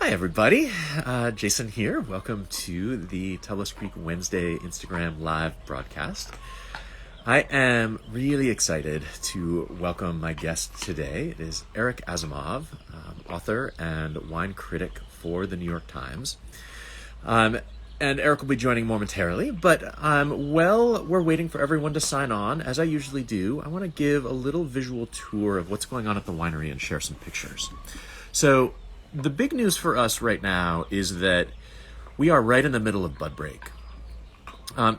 Hi, everybody. Jason here. Welcome to the Tablas Creek Wednesday Instagram live broadcast. I am really excited to welcome my guest today. It is Eric Asimov, author and wine critic for the New York Times. And Eric will be joining momentarily, but while we're waiting for everyone to sign on, as I usually do, I want to give a little visual tour of what's going on at the winery and share some pictures. So, the big news for us right now is that we are right in the middle of bud break.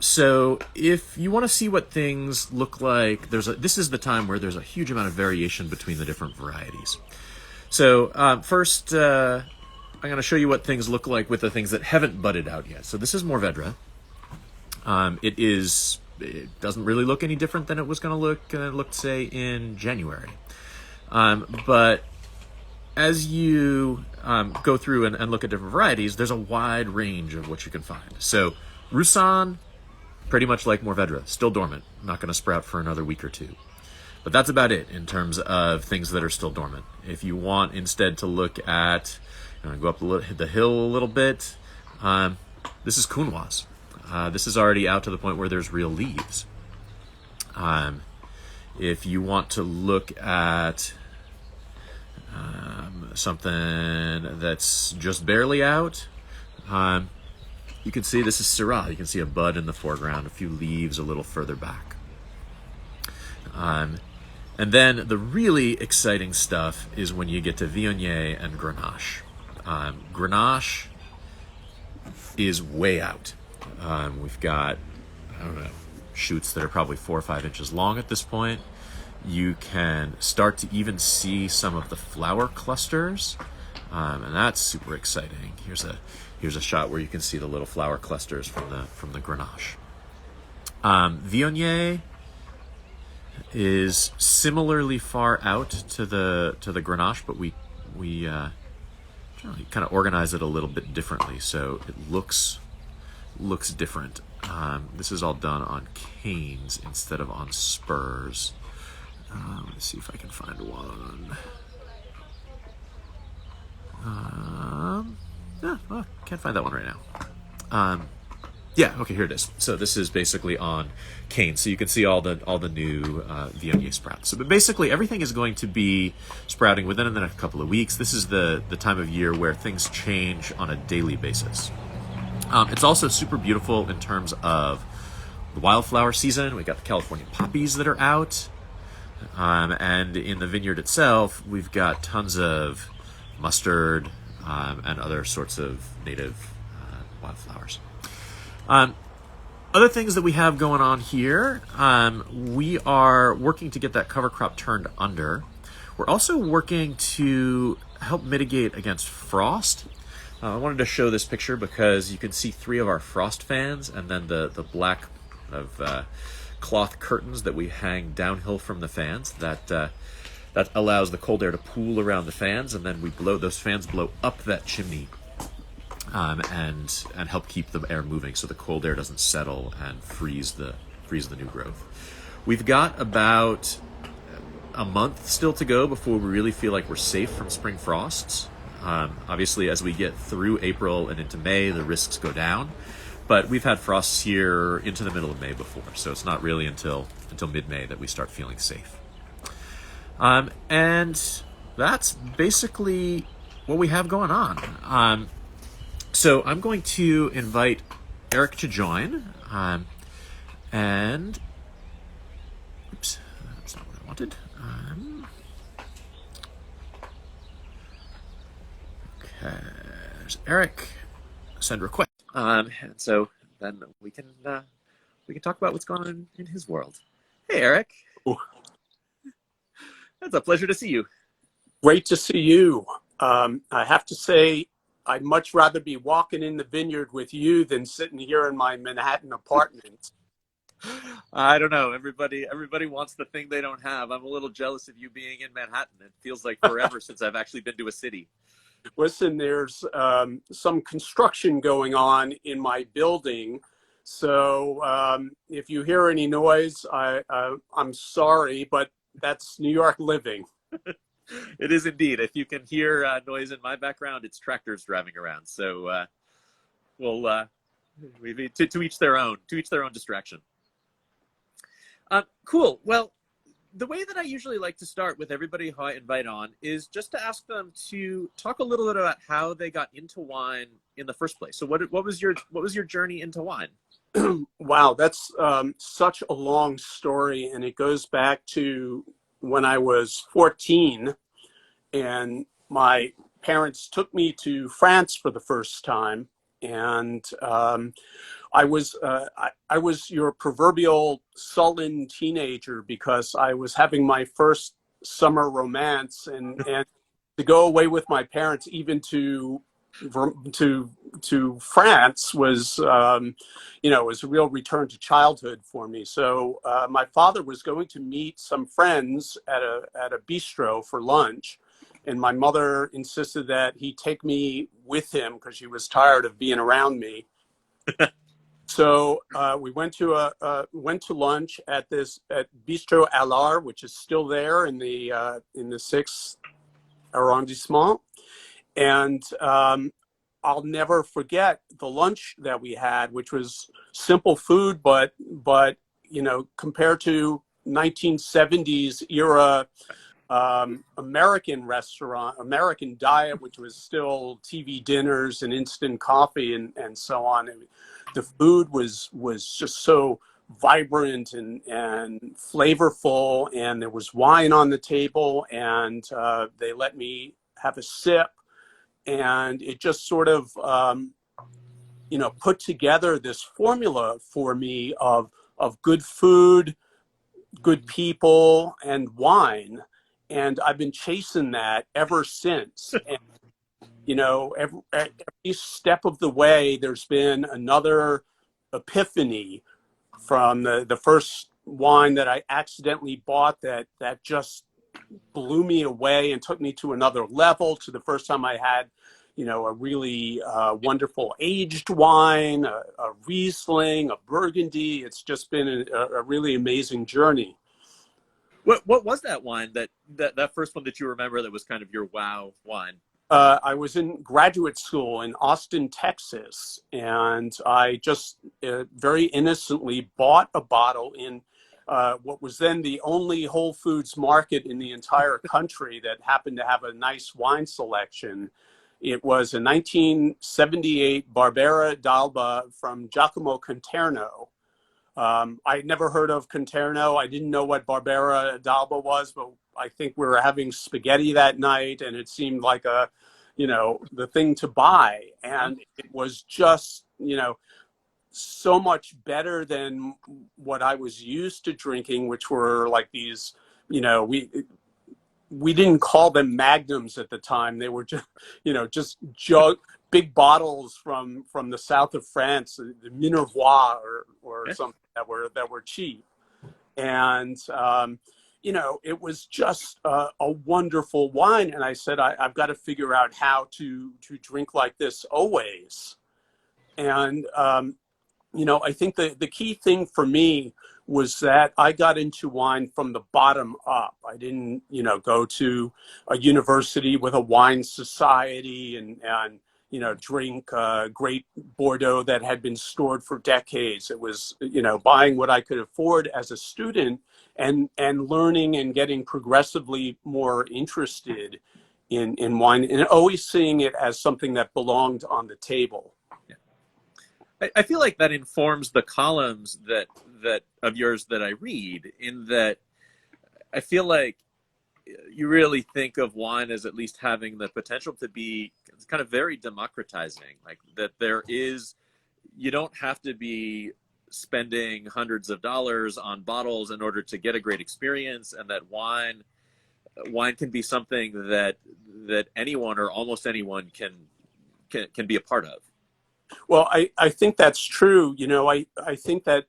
So if you want to see what things look like, this is the time where there's a huge amount of variation between the different varieties. So first, I'm going to show you what things look like with the things that haven't budded out yet. So this is Mourvedre. It doesn't really look any different than it was going to look, say, in January. But as you go through and look at different varieties, there's a wide range of what you can find. So Roussanne, pretty much like Mourvedre, still dormant, not going to sprout for another week or two. But that's about it in terms of things that are still dormant. If you want instead to look at, go up the hill a little bit, this is Counoise. This is already out to the point where there's real leaves. If you want to look at something that's just barely out, you can see this is Syrah. You can see a bud in the foreground, a few leaves a little further back. And then the really exciting stuff is when you get to Viognier and Grenache. Grenache is way out. We've got, shoots that are probably 4 or 5 inches long at this point. You can start to even see some of the flower clusters, and that's super exciting. Here's a shot where you can see the little flower clusters from the Grenache. Viognier is similarly far out to the Grenache, but we kind of organize it a little bit differently, so it looks different. This is all done on canes instead of on spurs. Let me see if I can find one. Can't find that one right now. Okay, here it is. So this is basically on cane. So you can see all the new Viognier sprouts. So, but basically everything is going to be sprouting within the next couple of weeks. This is the time of year where things change on a daily basis. It's also super beautiful in terms of the wildflower season. We got the California poppies that are out. And in the vineyard itself, we've got tons of mustard and other sorts of native wildflowers. Other things that we have going on here, we are working to get that cover crop turned under. We're also working to help mitigate against frost. I wanted to show this picture because you can see 3 of our frost fans and then the black of cloth curtains that we hang downhill from the fans that allows the cold air to pool around the fans, and then those fans blow up that chimney and help keep the air moving so the cold air doesn't settle and freeze the new growth. We've got about a month still to go before we really feel like we're safe from spring frosts. Obviously, as we get through April and into May, the risks go down. But we've had frosts here into the middle of May before, so it's not really until mid-May that we start feeling safe. And that's basically what we have going on. So I'm going to invite Eric to join. And oops, that's not what I wanted. Okay, there's Eric. Send request. And so then we can talk about what's going on in his world. Hey, Eric. Ooh. It's a pleasure to see you. Great to see you. I have to say, I'd much rather be walking in the vineyard with you than sitting here in my Manhattan apartment. I don't know. Everybody wants the thing they don't have. I'm a little jealous of you being in Manhattan. It feels like forever since I've actually been to a city. Listen, there's some construction going on in my building. So if you hear any noise, I'm sorry, but that's New York living. It is indeed. If you can hear noise in my background, it's tractors driving around. So we'll to each their own. To each their own distraction. Cool. Well, the way that I usually like to start with everybody who I invite on is just to ask them to talk a little bit about how they got into wine in the first place. So what was your journey into wine? Wow, that's such a long story, and it goes back to when I was 14, and my parents took me to France for the first time, and I was your proverbial sullen teenager because I was having my first summer romance, and to go away with my parents even to France was was a real return to childhood for me. So my father was going to meet some friends at a bistro for lunch, and my mother insisted that he take me with him because she was tired of being around me. So we went to lunch at Bistro Allard, which is still there in the sixth arrondissement, and I'll never forget the lunch that we had, which was simple food, but compared to 1970s era American diet, which was still TV dinners and instant coffee and so on. The food was just so vibrant and flavorful, and there was wine on the table, and they let me have a sip, and it just sort of put together this formula for me of good food, good people, and wine. And I've been chasing that ever since. And, every step of the way, there's been another epiphany from the first wine that I accidentally bought that just blew me away and took me to another level, to the first time I had, a really wonderful aged wine, a Riesling, a Burgundy. It's just been a really amazing journey. What was that wine that first one that you remember that was kind of your wow wine? I was in graduate school in Austin, Texas, and I just very innocently bought a bottle in what was then the only Whole Foods market in the entire country that happened to have a nice wine selection. It was a 1978 Barbera d'Alba from Giacomo Conterno. I'd never heard of Conterno. I didn't know what Barbera d'Alba was, but I think we were having spaghetti that night, and it seemed like the thing to buy. And it was just, so much better than what I was used to drinking, which were like these, we didn't call them magnums at the time. They were just big bottles from the south of France, the Minervois or something that were cheap. And, it was just a wonderful wine. And I said, I've got to figure out how to drink like this always. And, I think the key thing for me was that I got into wine from the bottom up. I didn't, go to a university with a wine society and drink great Bordeaux that had been stored for decades. It was, buying what I could afford as a student and learning and getting progressively more interested in wine, and always seeing it as something that belonged on the table. I feel like that informs the columns that of yours that I read, in that I feel like you really think of wine as at least having the potential to be kind of very democratizing, like that you don't have to be spending hundreds of dollars on bottles in order to get a great experience, and that wine can be something that anyone or almost anyone can be a part of. Well, I think that's true. I think that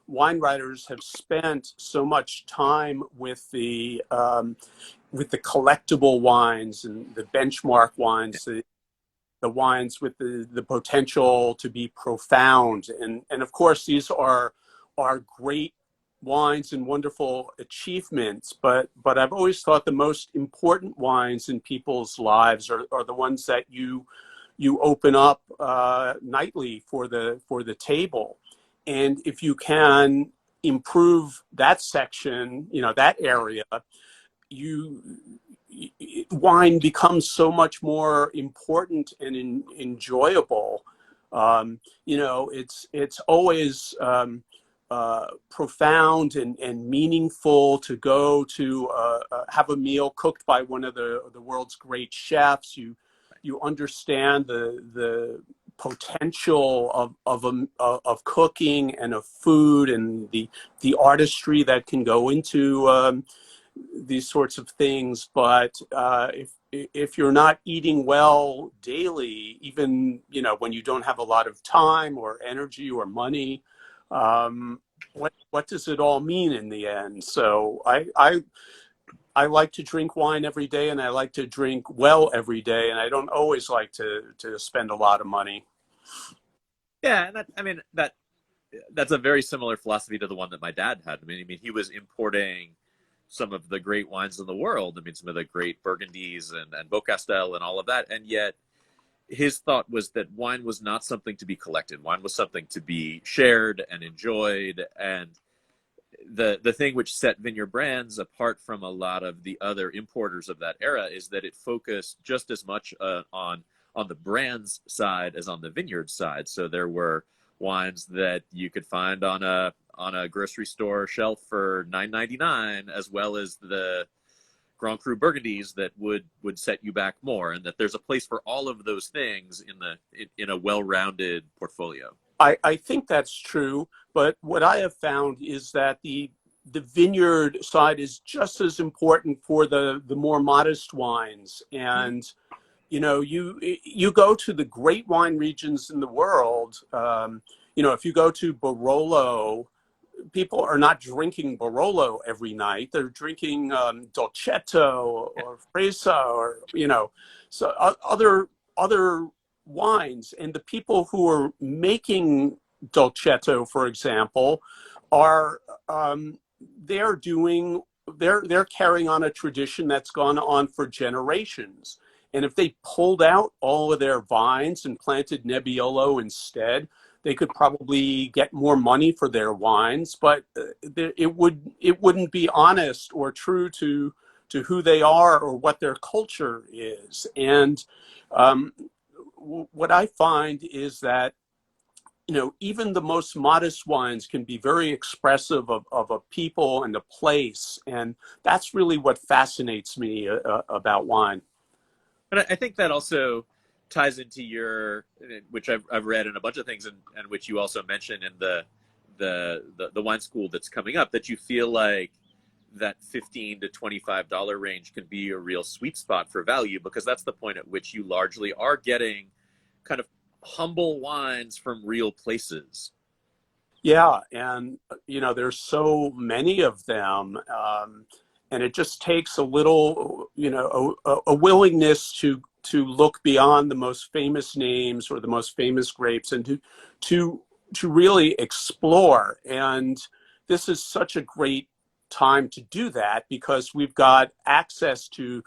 wine writers have spent so much time with the collectible wines and the benchmark wines, the wines with the potential to be profound. And of course, these are great wines and wonderful achievements, but I've always thought the most important wines in people's lives are the ones that you open up nightly for the table. And if you can improve that section, that area, you wine becomes so much more important and enjoyable. It's always profound and meaningful to go to have a meal cooked by one of the world's great chefs. You understand the potential of cooking and of food, and the artistry that can go into these sorts of things. But if you're not eating well daily, even when you don't have a lot of time or energy or money, what does it all mean in the end? So I like to drink wine every day, and I like to drink well every day, and I don't always like to spend a lot of money. Yeah, and that's a very similar philosophy to the one that my dad had. I mean, he was importing some of the great wines in the world. I mean, some of the great Burgundies and Beaucastel and all of that, and yet his thought was that wine was not something to be collected. Wine was something to be shared and enjoyed. And the thing which set Vineyard Brands apart from a lot of the other importers of that era is that it focused just as much on the brands side as on the vineyard side. So there were wines that you could find on a grocery store shelf for $9.99, as well as the Grand Cru Burgundies that would set you back more, and that there's a place for all of those things in a well-rounded portfolio. I think that's true, but what I have found is that the vineyard side is just as important for the more modest wines. And you go to the great wine regions in the world. If you go to Barolo, people are not drinking Barolo every night. They're drinking Dolcetto or Fresa, or so other wines. And the people who are making Dolcetto, for example, are they're carrying on a tradition that's gone on for generations. And if they pulled out all of their vines and planted Nebbiolo instead, they could probably get more money for their wines, but it wouldn't be honest or true to who they are or what their culture is. And what I find is that even the most modest wines can be very expressive of a people and a place, and that's really what fascinates me about wine. But I think that also ties into which I've read in a bunch of things, and which you also mentioned in the wine school that's coming up, that you feel like that $15 to $25 range can be a real sweet spot for value, because that's the point at which you largely are getting kind of humble wines from real places. Yeah, and there's so many of them, and it just takes a little, a willingness to look beyond the most famous names or the most famous grapes, and to really explore. And this is such a great time to do that, because we've got access to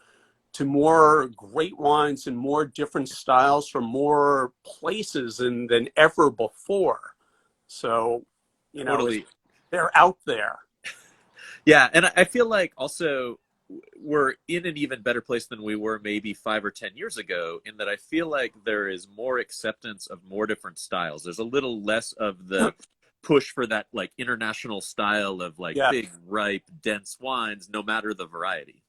more great wines and more different styles from more places than ever before. So, Totally. they're out there. Yeah, and I feel like also we're in an even better place than we were maybe 5 or 10 years ago, in that I feel like there is more acceptance of more different styles. There's a little less of the push for that like international style of like big, ripe, dense wines, no matter the variety.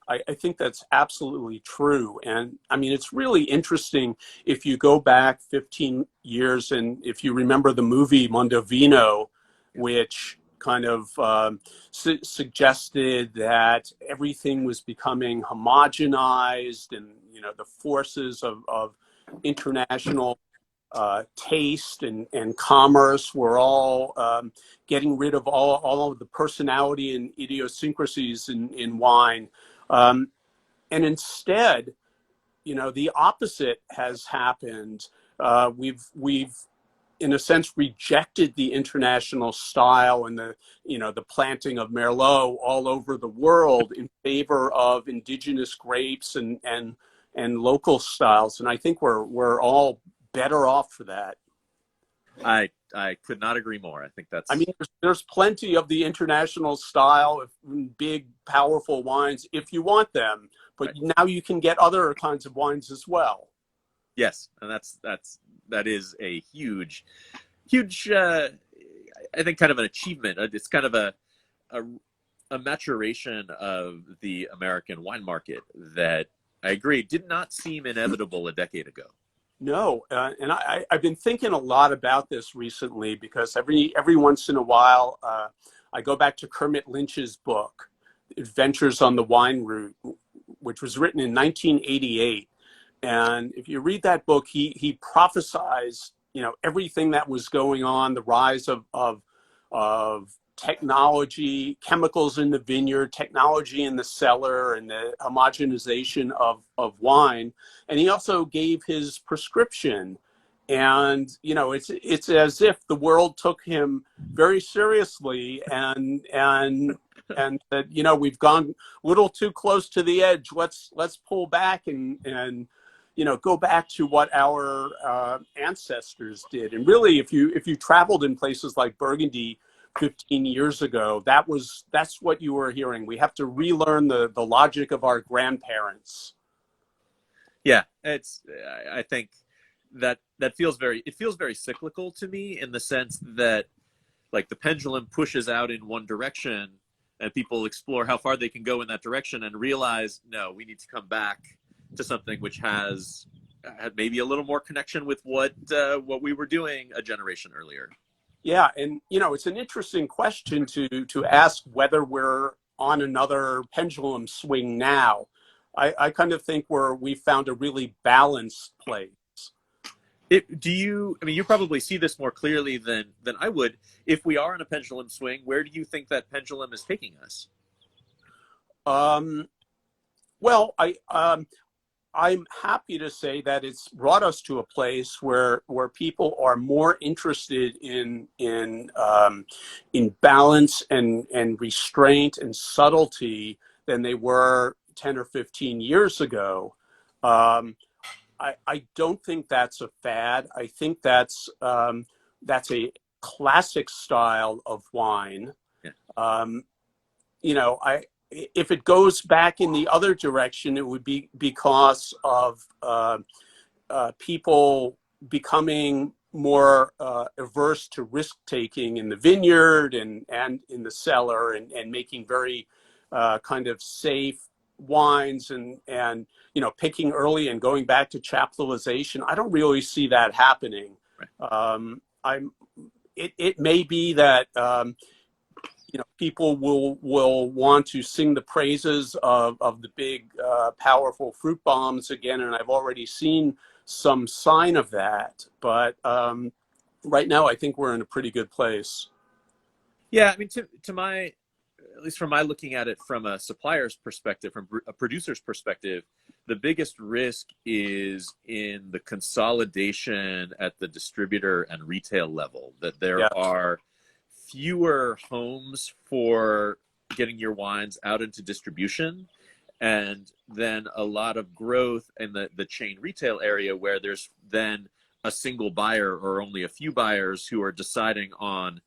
I think that's absolutely true. And I mean, it's really interesting if you go back 15 years and if you remember the movie Mondovino, which kind of suggested that everything was becoming homogenized, and the forces of international taste and commerce were all getting rid of all of the personality and idiosyncrasies in wine. And instead, the opposite has happened. We've in a sense, rejected the international style and the planting of Merlot all over the world in favor of indigenous grapes and local styles. And I think we're all better off for that. I could not agree more. I think I that's mean, there's plenty of the international style of big, powerful wines if you want them, but right. now you can get other kinds of wines as well. Yes, and that is a huge, I think, kind of an achievement. It's kind of a, a maturation of the American wine market that I agree did not seem inevitable a decade ago. No, and I've been thinking a lot about this recently because every once in a while I go back to Kermit Lynch's book, Adventures on the Wine Route, which was written in 1988. And if you read that book, he prophesies, everything that was going on, the rise of technology, chemicals in the vineyard, technology in the cellar, and the homogenization of wine. And he also gave his prescription. And, it's as if the world took him very seriously and that, we've gone a little too close to the edge. Let's pull back and go back to what our ancestors did. And really, if you traveled in places like Burgundy 15 years ago, that's what you were hearing. We have to relearn the logic of our grandparents. Yeah, I think that feels very cyclical to me, in the sense that, like, the pendulum pushes out in one direction and people explore how far they can go in that direction and realize, no, we need to come back to something which has maybe a little more connection with what we were doing a generation earlier. Yeah, and it's an interesting question to ask whether we're on another pendulum swing now. I kind of think we found a really balanced place. You probably see this more clearly than I would. If we are on a pendulum swing, where do you think that pendulum is taking us? Well, I'm happy to say that it's brought us to a place where people are more interested in balance and restraint and subtlety than they were 10 or 15 years ago. I don't think that's a fad. I think that's a classic style of wine. Yeah. If it goes back in the other direction, it would be because of people becoming more averse to risk taking in the vineyard and in the cellar, and making very kind of safe wines and picking early and going back to chaptalization. I don't really see that happening. Right. It may be that people will want to sing the praises of the big, powerful fruit bombs again, and I've already seen some sign of that. But right now, I think we're in a pretty good place. Yeah, I mean, to my, at least from my looking at it from a supplier's perspective, from a producer's perspective, the biggest risk is in the consolidation at the distributor and retail level, that there are fewer homes for getting your wines out into distribution, and then a lot of growth in the chain retail area, where there's then a single buyer or only a few buyers who are deciding on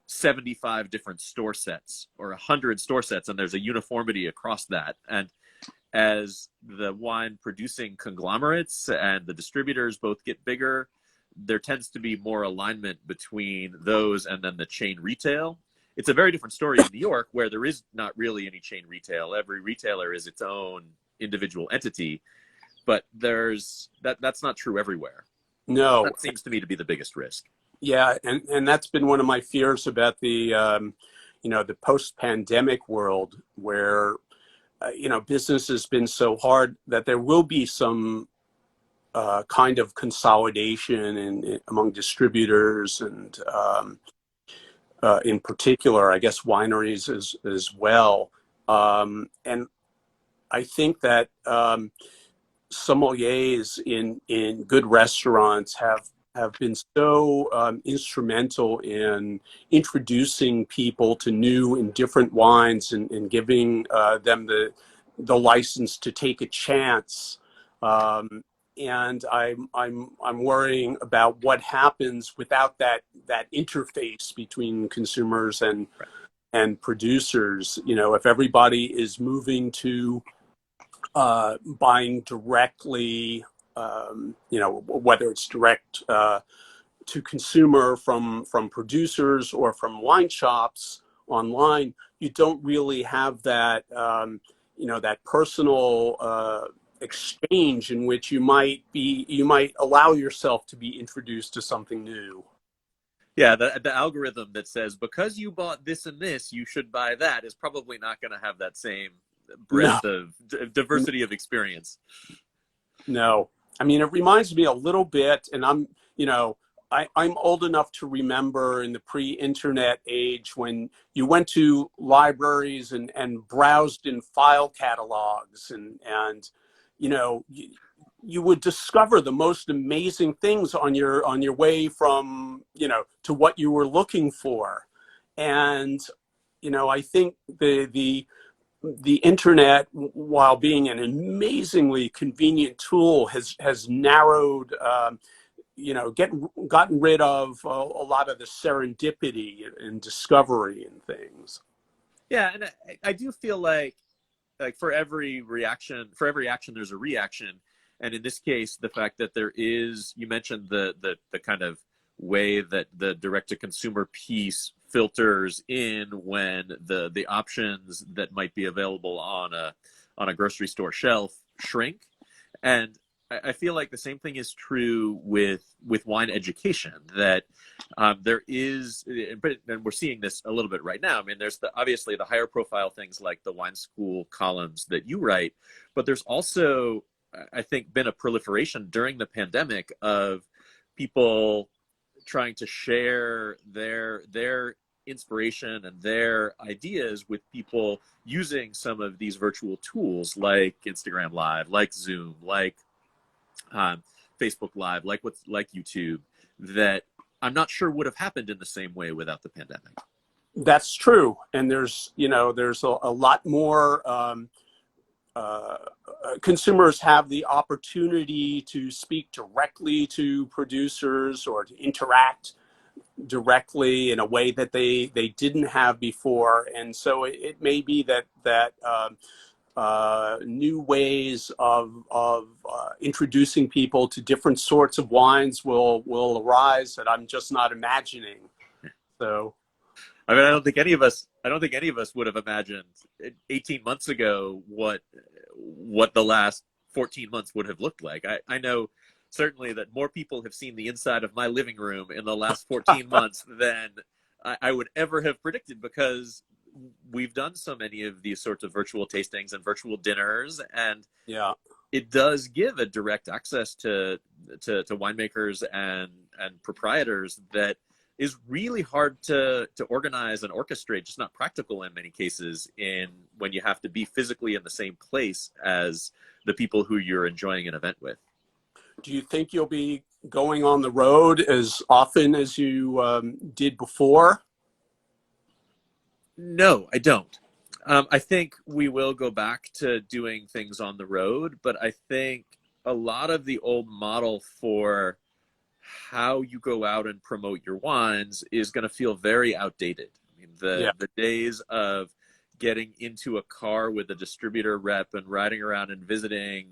75 different store sets or 100 store sets, and there's a uniformity across that. And as the wine producing conglomerates and the distributors both get bigger, there tends to be more alignment between those and then the chain retail. It's a very different story in New York, where there is not really any chain retail. Every retailer is its own individual entity, but that's not true everywhere. No, that seems to me to be the biggest risk. Yeah, and that's been one of my fears about the the post-pandemic world, where business has been so hard that there will be some kind of consolidation among distributors, and in particular, I guess, wineries as well. And I think that sommeliers in good restaurants have have been so instrumental in introducing people to new and different wines, and giving them the license to take a chance. And I'm worrying about what happens without that interface between consumers and producers. You know, if everybody is moving to buying directly, you know, whether it's direct to consumer from producers or from wine shops online, you don't really have that, you know, that personal exchange in which you might allow yourself to be introduced to something new. Yeah, the algorithm that says because you bought this and this, you should buy that is probably not going to have that same No, breadth of diversity of experience. no. I mean, it reminds me a little bit, and I'm, you know, I'm old enough to remember in the pre-internet age when you went to libraries and browsed in file catalogs, and you know, you would discover the most amazing things on your way from, you know, to what you were looking for. And you know, I think the internet, while being an amazingly convenient tool, has narrowed, you know, gotten rid of a lot of the serendipity and discovery and things. Yeah, and I do feel like for every action, there's a reaction. And in this case, the fact that there is, you mentioned the kind of way that the direct to consumer piece filters in when the options that might be available on a grocery store shelf shrink. And I feel like the same thing is true with wine education, that there is, and we're seeing this a little bit right now. I mean, there's obviously the higher profile things like the wine school columns that you write, but there's also, I think, been a proliferation during the pandemic of people trying to share their inspiration and their ideas with people using some of these virtual tools like Instagram Live, like Zoom, like Facebook Live, like YouTube, that I'm not sure would have happened in the same way without the pandemic. That's true, and there's, you know, there's a lot more. Consumers have the opportunity to speak directly to producers or to interact directly in a way that they didn't have before. And so it may be that new ways of introducing people to different sorts of wines will arise that I'm just not imagining. So, I mean, I don't think any of us would have imagined 18 months ago what the last 14 months would have looked like. I know certainly that more people have seen the inside of my living room in the last 14 months than I would ever have predicted, because we've done so many of these sorts of virtual tastings and virtual dinners, and yeah, it does give a direct access to winemakers and proprietors that is really hard to organize and orchestrate, just not practical in many cases, in when you have to be physically in the same place as the people who you're enjoying an event with. Do you think you'll be going on the road as often as you did before? No, I don't. I think we will go back to doing things on the road, but I think a lot of the old model for how you go out and promote your wines is going to feel very outdated. I mean, the days of getting into a car with a distributor rep and riding around and visiting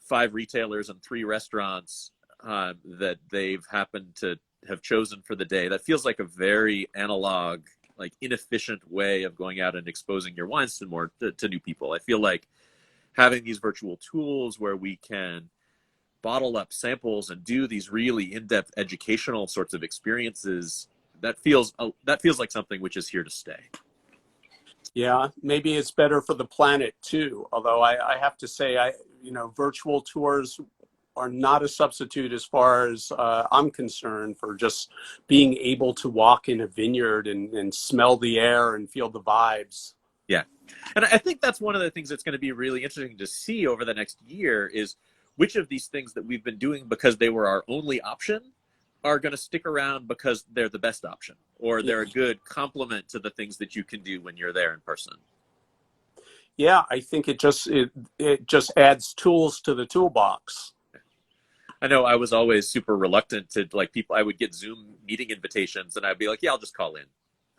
5 retailers and 3 restaurants that they've happened to have chosen for the day, that feels like a very analog, like inefficient way of going out and exposing your wines to new people. I feel like having these virtual tools where we can bottle up samples and do these really in-depth educational sorts of experiences, that feels like something which is here to stay. Yeah, maybe it's better for the planet too. Although I have to say, you know, virtual tours are not a substitute as far as I'm concerned, for just being able to walk in a vineyard and smell the air and feel the vibes. Yeah. And I think that's one of the things that's going to be really interesting to see over the next year is which of these things that we've been doing because they were our only option are going to stick around because they're the best option, or Yeah. they're a good complement to the things that you can do when you're there in person. Yeah, I think it just adds tools to the toolbox. I know I was always super reluctant to, like, people, I would get Zoom meeting invitations and I'd be like, yeah, I'll just call in.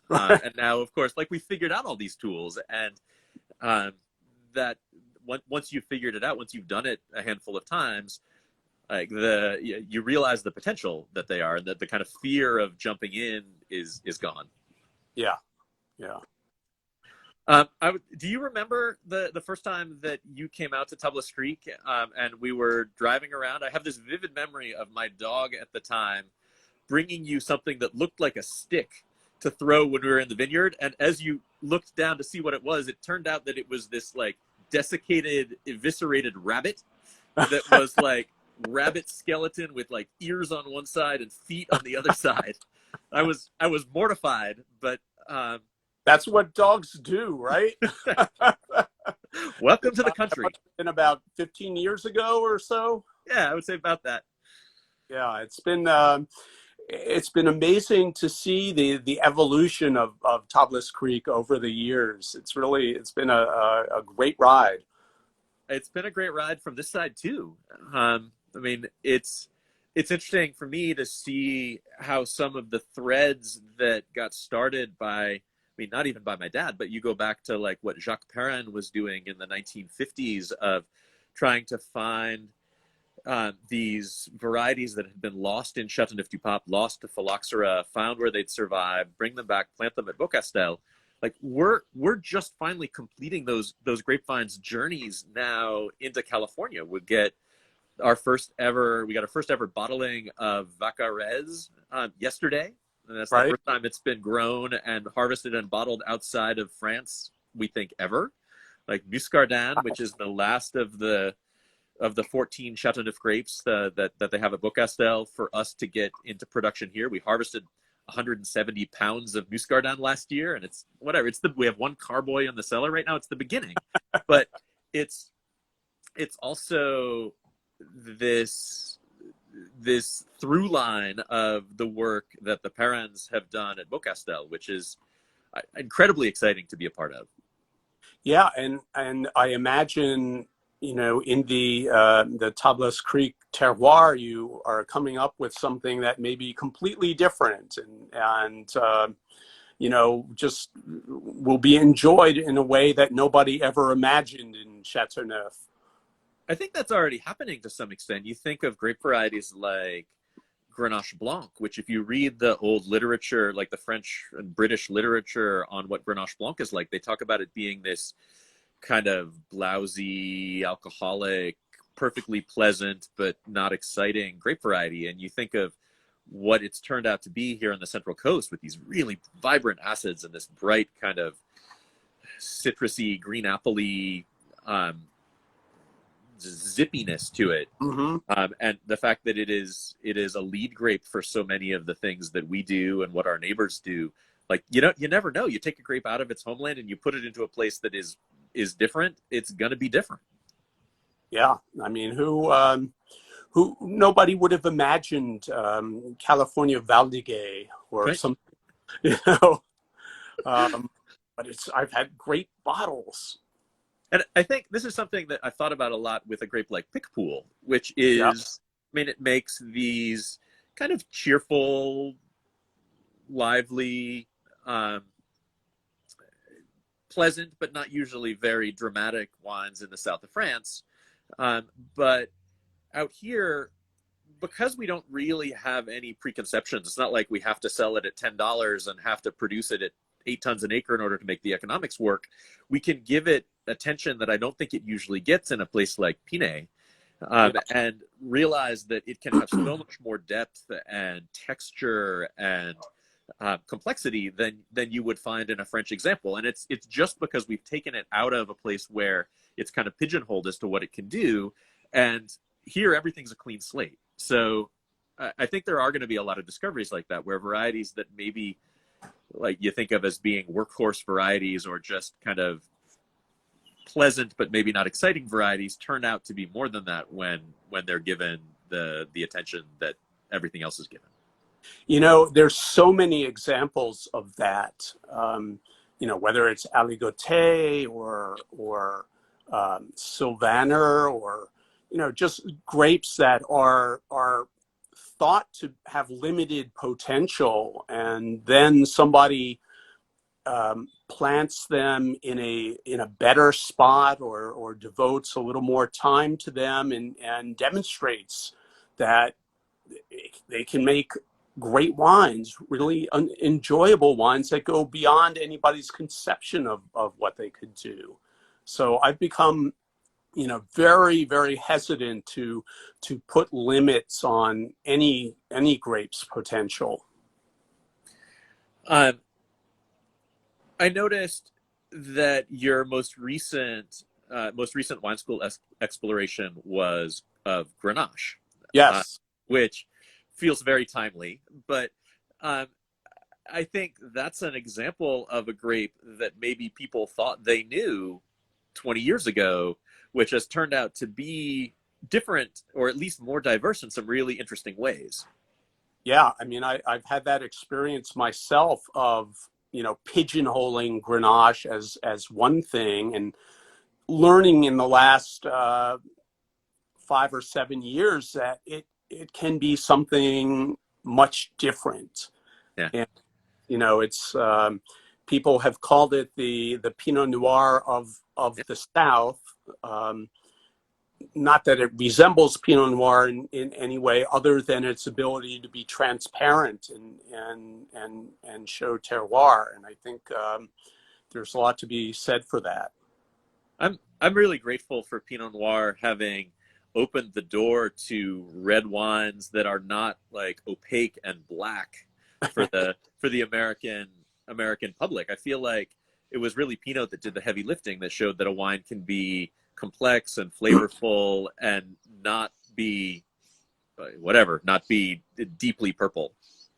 And now, of course, like, we figured out all these tools, and that once you've figured it out, once you've done it a handful of times, like, you realize the potential that they are, and that the kind of fear of jumping in is gone. Yeah, yeah. Do you remember the first time that you came out to Tablas Creek, and we were driving around? I have this vivid memory of my dog at the time bringing you something that looked like a stick to throw when we were in the vineyard. And as you looked down to see what it was, it turned out that it was this, like, desiccated, eviscerated rabbit that was like rabbit skeleton with, like, ears on one side and feet on the other side. I was mortified, but That's what dogs do, right? welcome to the country. Been about 15 years ago or so. Yeah, I would say about that. Yeah, it's been amazing to see the evolution of Tablas Creek over the years. It's been a great ride. It's been a great ride from this side too. I mean, it's interesting for me to see how some of the threads that got started by, I mean, not even by my dad, but you go back to, like, what Jacques Perrin was doing in the 1950s of trying to find these varieties that had been lost in Châteauneuf-du-Pape, lost to phylloxera, found where they'd survived, bring them back, plant them at Beaucastel. Like, we're just finally completing those grapevines journeys now into California. We got our first ever bottling of Vacarez yesterday. And that's Right. the first time it's been grown and harvested and bottled outside of France, we think, ever. Like Muscardin, which is the last of the 14 Chateauneuf grapes that they have at Beaucastel, for us to get into production here. We harvested 170 pounds of Muscardin last year, and it's whatever. We have one carboy in the cellar right now. It's the beginning, but it's also this through line of the work that the parents have done at Beaucastel, which is incredibly exciting to be a part of. Yeah, and I imagine, in the Tablas Creek terroir, you are coming up with something that may be completely different, and just will be enjoyed in a way that nobody ever imagined in Chateauneuf. I think that's already happening to some extent. You think of grape varieties like Grenache Blanc, which, if you read the old literature, like the French and British literature on what Grenache Blanc is like, they talk about it being this kind of blousy, alcoholic, perfectly pleasant, but not exciting grape variety. And you think of what it's turned out to be here on the Central Coast with these really vibrant acids and this bright kind of citrusy, green apple-y zippiness to it. Mm-hmm. And the fact that it is a lead grape for so many of the things that we do and what our neighbors do. Like, you never know. You take a grape out of its homeland and you put it into a place that is different. It's going to be different. Yeah, I mean, who nobody would have imagined California Valdiguet or Right. some, but I've had great bottles. And I think this is something that I've thought about a lot with a grape like Pickpool, which is, Yeah. I mean, it makes these kind of cheerful, lively, pleasant, but not usually very dramatic wines in the south of France. But out here, because we don't really have any preconceptions, it's not like we have to sell it at $10 and have to produce it at 8 tons an acre in order to make the economics work. We can give it attention that I don't think it usually gets in a place like Pinay, and realize that it can have so much more depth and texture and complexity than you would find in a French example. And it's just because we've taken it out of a place where it's kind of pigeonholed as to what it can do, and here everything's a clean slate. So I think there are going to be a lot of discoveries like that, where varieties that maybe, like, you think of as being workhorse varieties or just kind of pleasant but maybe not exciting varieties turn out to be more than that when they're given the attention that everything else is given. There's so many examples of that. Whether it's aligoté or sylvaner, or just grapes that are thought to have limited potential, and then somebody plants them in a better spot, or devotes a little more time to them, and demonstrates that they can make great wines, really enjoyable wines that go beyond anybody's conception of what they could do. So I've become, very, very hesitant to put limits on any grape's potential. Um, I noticed that your most recent wine school exploration was of Grenache, uh, Yes. which feels very timely. But um, I think that's an example of a grape that maybe people thought they knew 20 years ago, which has turned out to be different, or at least more diverse in some really interesting ways. Yeah, I mean, I've had that experience myself of, pigeonholing Grenache as one thing, and learning in the last 5 or 7 years that it can be something much different. Yeah. And it's people have called it the Pinot Noir of Yeah. the South. Not that it resembles Pinot Noir in any way, other than its ability to be transparent and show terroir. And I think there's a lot to be said for that. I'm really grateful for Pinot Noir having opened the door to red wines that are not like opaque and black for the American public. I feel like it was really Pinot that did the heavy lifting, that showed that a wine can be complex and flavorful and not be not be deeply purple.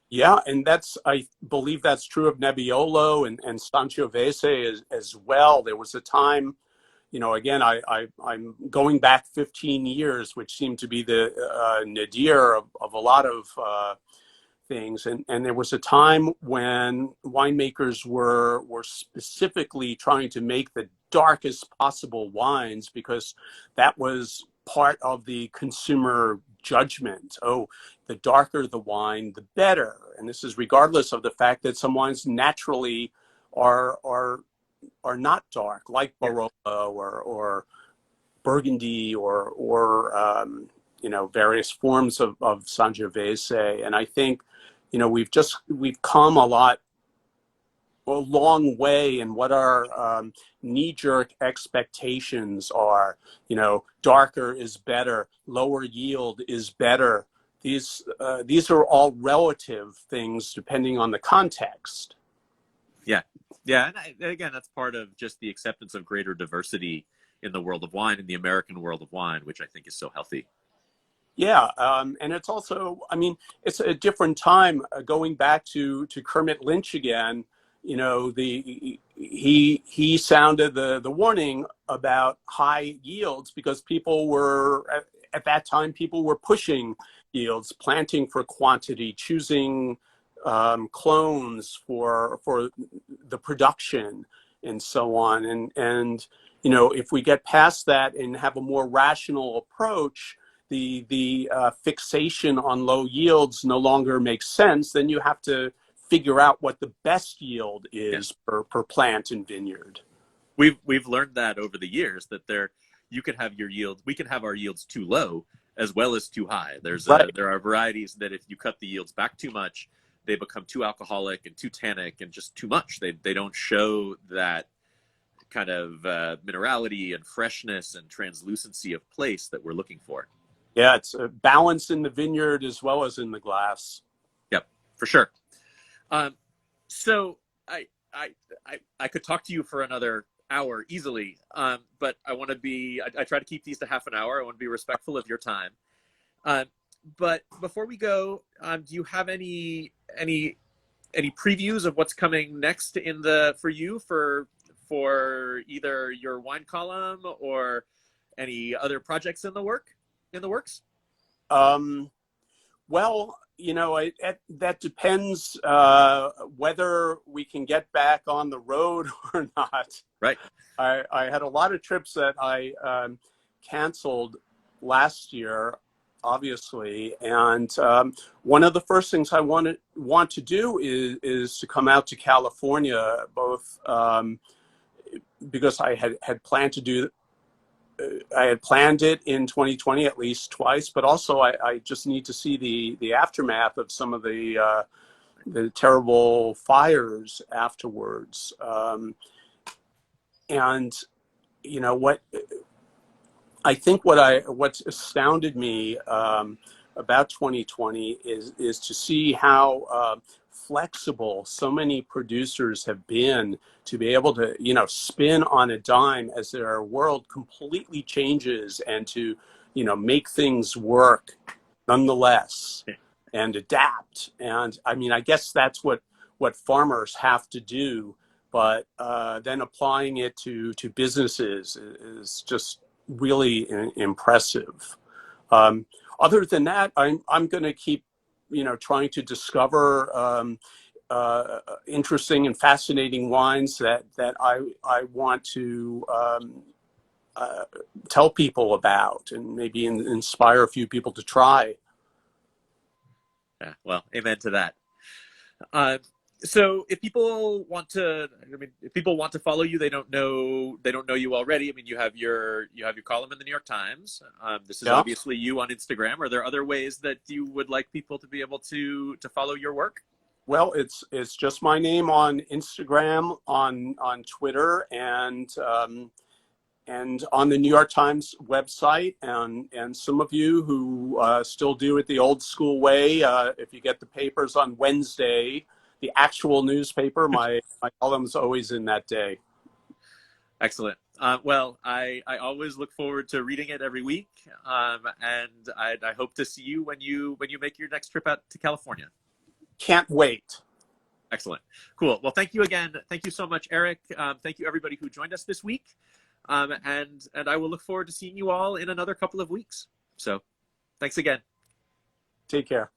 Yeah, and I believe that's true of Nebbiolo and Sangiovese as well. There was a time, again, I'm going back 15 years, which seemed to be the nadir of a lot of things. And there was a time when winemakers were specifically trying to make the darkest possible wines, because that was part of the consumer judgment. Oh, the darker the wine, the better. And this is regardless of the fact that some wines naturally are not dark, like Yeah. Barolo or Burgundy or various forms of Sangiovese. And I think we've come a long way in what our knee-jerk expectations are. Darker is better, lower yield is better. These are all relative things depending on the context. Yeah, yeah, and again, that's part of just the acceptance of greater diversity in the world of wine, in the American world of wine, which I think is so healthy. Yeah, and it's also, I mean, it's a different time. Going back to Kermit Lynch again, he sounded the warning about high yields, because people were at that time, people were pushing yields, planting for quantity, choosing clones for the production, and so on. And if we get past that and have a more rational approach, the fixation on low yields no longer makes sense. Then you have to figure out what the best yield Yeah, is per plant and vineyard. we've learned that over the years, that you can have your yields, we can have our yields too low as well as too high. Right. There are varieties that if you cut the yields back too much, they become too alcoholic and too tannic and just too much. They don't show that kind of minerality and freshness and translucency of place that we're looking for. Yeah, it's a balance in the vineyard as well as in the glass. Yep, for sure. Um, so I could talk to you for another hour easily, but I try to keep these to half an hour. I want to be respectful of your time. Um, but before we go, do you have any previews of what's coming next for you for either your wine column or any other projects in the works? Well, that depends whether we can get back on the road or not. Right. I had a lot of trips that I canceled last year, obviously, and one of the first things I want to do is to come out to California, both because I had planned to do. I had planned it in 2020 at least twice, but also I just need to see the aftermath of some of the terrible fires afterwards. And what I think what's astounded me about 2020 is to see how flexible so many producers have been to be able to spin on a dime as their world completely changes, and to make things work nonetheless and adapt. And I mean, I guess that's what farmers have to do, but then applying it to businesses is just really impressive. Other than that, I'm going to keep trying to discover interesting and fascinating wines that I want to tell people about, and maybe inspire a few people to try. Yeah, well, amen to that. So if people want to, if people want to follow you, they don't know you already. I mean, you have your column in the New York Times. This is obviously you on Instagram. Are there other ways that you would like people to be able to follow your work? Well, it's just my name on Instagram, on Twitter, and on the New York Times website. And some of you who still do it the old school way, if you get the papers on Wednesday, the actual newspaper, my column's always in that day. Excellent. Well, I always look forward to reading it every week, and I hope to see you when you make your next trip out to California. Can't wait. Excellent. Cool. Well, thank you again. Thank you so much, Eric. Thank you, everybody who joined us this week. And I will look forward to seeing you all in another couple of weeks. So thanks again. Take care.